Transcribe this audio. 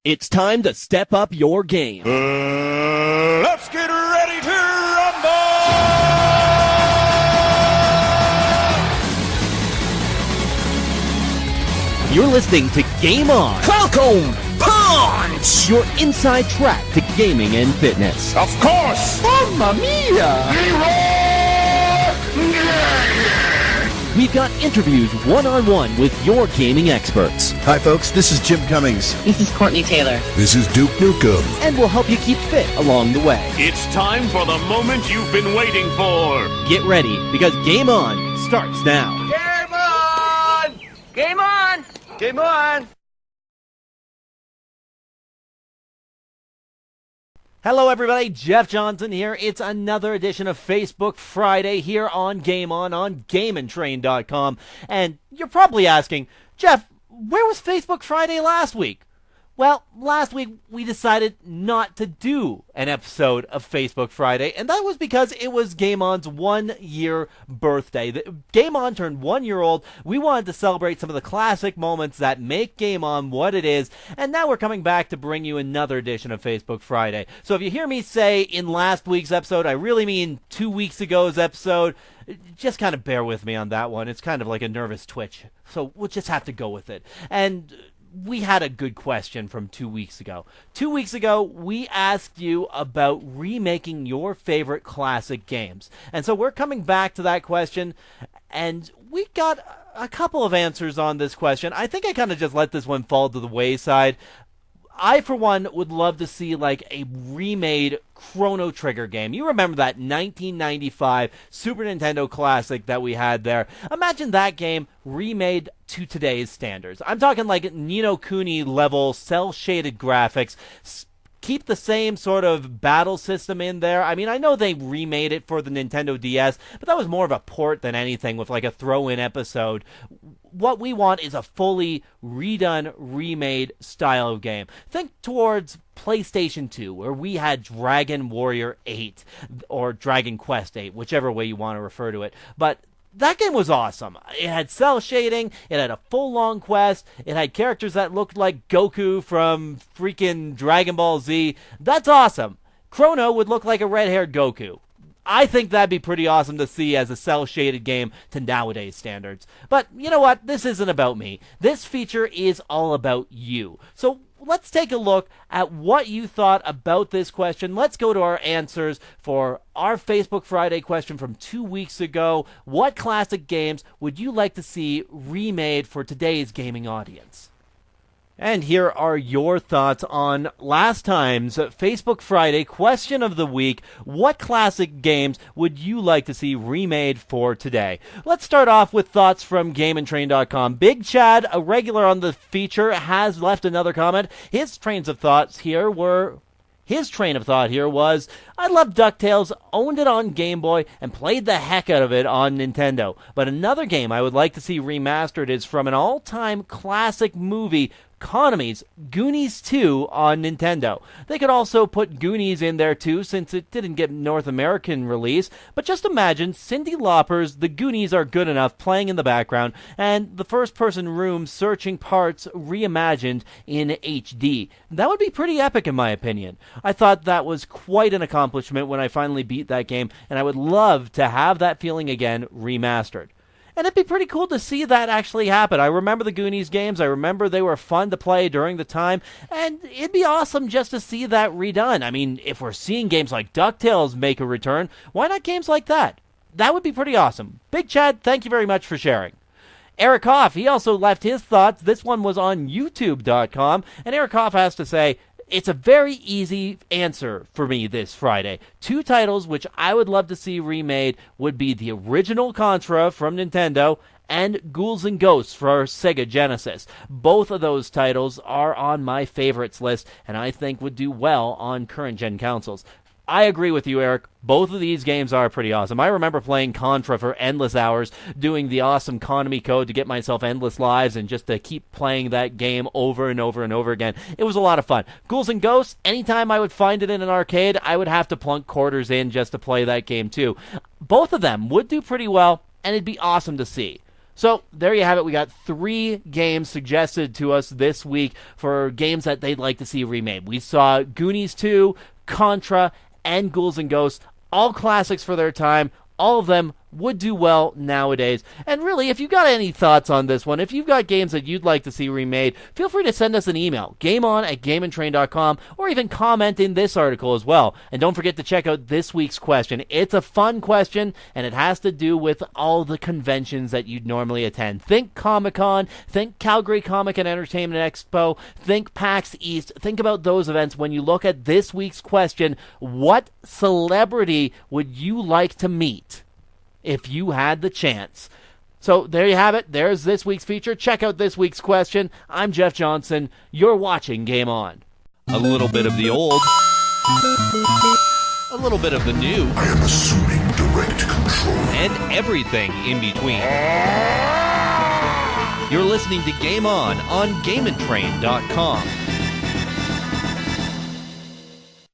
It's time to step up your game. Let's get ready to rumble! You're listening to Game On. Falcon Punch! Your inside track to gaming and fitness. Of course! Mamma mia! We've got interviews one-on-one with your gaming experts. Hi, folks. This is Jim Cummings. This is Courtney Taylor. This is Duke Nukem. And we'll help you keep fit along the way. It's time for the moment you've been waiting for. Get ready, because Game On starts now. Game on! Game on! Game on! Hello everybody, Jeff Johnson here. It's another edition of Facebook Friday here on Game On GameNTrain.com. And you're probably asking, Jeff, where was Facebook Friday last week? Well, last week we decided not to do an episode of Facebook Friday, and that was because it was Game On's 1-year birthday. Game On turned 1 year old. We wanted to celebrate some of the classic moments that make Game On what it is, and now we're coming back to bring you another edition of Facebook Friday. So if you hear me say in last week's episode, I really mean 2 weeks ago's episode. Just kind of bear with me on that one. It's kind of like a nervous twitch, so we'll just have to go with it. And we had a good question from 2 weeks ago. 2 weeks ago, we asked you about remaking your favorite classic games. And so we're coming back to that question, and we got a couple of answers on this question. I think I kind of just let this one fall to the wayside. I, for one, would love to see like a remade Chrono Trigger game. You remember that 1995 Super Nintendo classic that we had there. Imagine that game remade to today's standards. I'm talking like Ni no Kuni level cel-shaded graphics. Keep the same sort of battle system in there. I mean, I know they remade it for the Nintendo DS, but that was more of a port than anything with like a throw-in episode. What we want is a fully redone, remade style of game. Think towards PlayStation 2, where we had Dragon Warrior 8, or Dragon Quest 8, whichever way you want to refer to it. But that game was awesome. It had cell shading, it had a full long quest, it had characters that looked like Goku from freaking Dragon Ball Z. That's awesome. Chrono would look like a red-haired Goku. I think that'd be pretty awesome to see as a cel-shaded game to nowadays standards. But you know what? This isn't about me. This feature is all about you. So let's take a look at what you thought about this question. Let's go to our answers for our Facebook Friday question from 2 weeks ago. What classic games would you like to see remade for today's gaming audience? And here are your thoughts on last time's Facebook Friday question of the week. What classic games would you like to see remade for today? Let's start off with thoughts from GameNTrain.com. Big Chad, a regular on the feature, has left another comment. His train of thought here was, I love Ducktales, owned it on Game Boy, and played the heck out of it on Nintendo. But another game I would like to see remastered is from an all-time classic movie, Konami's Goonies 2 on Nintendo. They could also put Goonies in there too, since it didn't get North American release, but just imagine Cyndi Lauper's The Goonies Are Good Enough playing in the background, and the first-person room searching parts reimagined in HD. That would be pretty epic in my opinion. I thought that was quite an accomplishment when I finally beat that game, and I would love to have that feeling again remastered. And it'd be pretty cool to see that actually happen. I remember the Goonies games. I remember they were fun to play during the time. And it'd be awesome just to see that redone. I mean, if we're seeing games like Ducktales make a return, why not games like that? That would be pretty awesome. Big Chad, thank you very much for sharing. Eric Hoff, he also left his thoughts. This one was on YouTube.com. And Eric Hoff has to say, it's a very easy answer for me this Friday. Two titles which I would love to see remade would be the original Contra from Nintendo and Ghouls and Ghosts for Sega Genesis. Both of those titles are on my favorites list and I think would do well on current-gen consoles. I agree with you, Eric. Both of these games are pretty awesome. I remember playing Contra for endless hours, doing the awesome Konami code to get myself endless lives and just to keep playing that game over and over and over again. It was a lot of fun. Ghouls and Ghosts, anytime I would find it in an arcade, I would have to plunk quarters in just to play that game too. Both of them would do pretty well, and it'd be awesome to see. So there you have it. We got 3 games suggested to us this week for games that they'd like to see remade. We saw Goonies 2, Contra, and Ghouls and Ghosts, all classics for their time. All of them would do well nowadays. And really, if you've got any thoughts on this one, if you've got games that you'd like to see remade, feel free to send us an email, gameon@GameNTrain.com, or even comment in this article as well. And don't forget to check out this week's question. It's a fun question, and it has to do with all the conventions that you'd normally attend. Think Comic-Con, think Calgary Comic and Entertainment Expo, think PAX East. Think about those events when you look at this week's question. What celebrity would you like to meet if you had the chance? So there you have it. There's this week's feature. Check out this week's question. I'm Jeff Johnson. You're watching Game On. A little bit of the old, a little bit of the new, I am assuming direct control. and everything in between. You're listening to Game On GameNTrain.com.